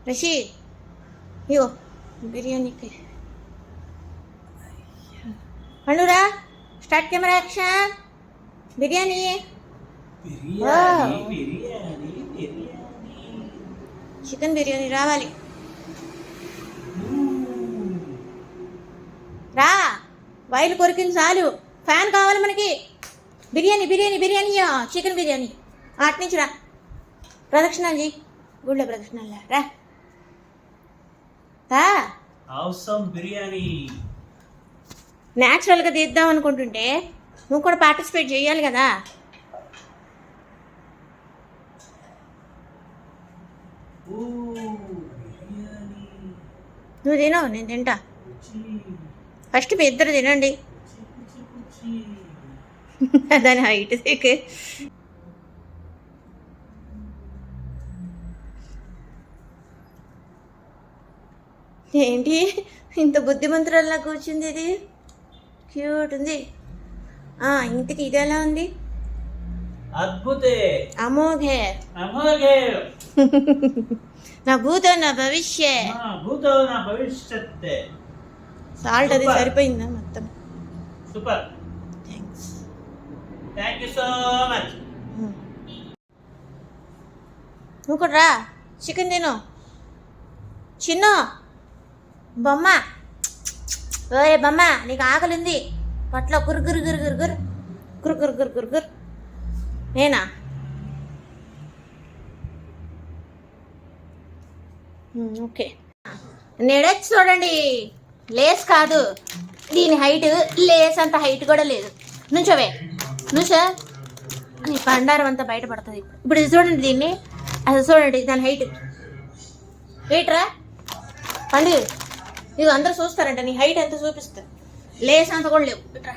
రిషి ఇగో బిర్యానీకి పండురా. Start camera action. Biryani chicken biryani రావాలి. రా, వైలు కొరికింది చాలు. ఫ్యాన్ కావాలి మనకి. బిర్యానీ బిర్యానీ బిర్యానీ చికెన్ బిర్యానీ. అటు నుంచి రా, ప్రదక్షిణాలు చేయి. గుళ్ళో ప్రదక్షిణాలు రా. బిర్యానీ న్యాచురల్గా తీద్దాం అనుకుంటుంటే నువ్వు కూడా పార్టిసిపేట్ చేయాలి కదా. నువ్వు తినవు, నేను తింటా. ఫస్ట్ మీ ఇద్దరు తినండి. దాని హైట్ దిక్కు. ఏంటి ఇంత బుద్ధిమంతురాల్లా కూర్చుంది? ఇది క్యూట్ ఉంది. ఇంతకి ఇది ఎలా ఉంది? అద్భుతే అమోఘే అమోఘే. నా భూతో నా భవిష్యత్. సాల్ట్ అది సరిపోయిందా మొత్తం? Super, thank you so much. నువ్వు కూడా రా, చికెన్ తిను. చిన్న బొమ్మ, ఓయ్ బొమ్మ, నీకు ఆకలి ఉంది. పట్ల గురు నేనా? ఓకే, నెడొచ్చి చూడండి. లేస్ కాదు దీని హైట్, లేస్ అంత హైట్ కూడా లేదు. నుంచోవే, నుంచో. నీ బండారం అంతా బయటపడుతుంది. ఇప్పుడు ఇది చూడండి, దీన్ని అసలు చూడండి, దాని హైట్. వెయిట్రా పండుగ, ఇది అందరూ చూస్తారంట నీ హైట్ ఎంత చూపిస్తా. లేస్ అంత కూడా లేవు. ఇట్రా.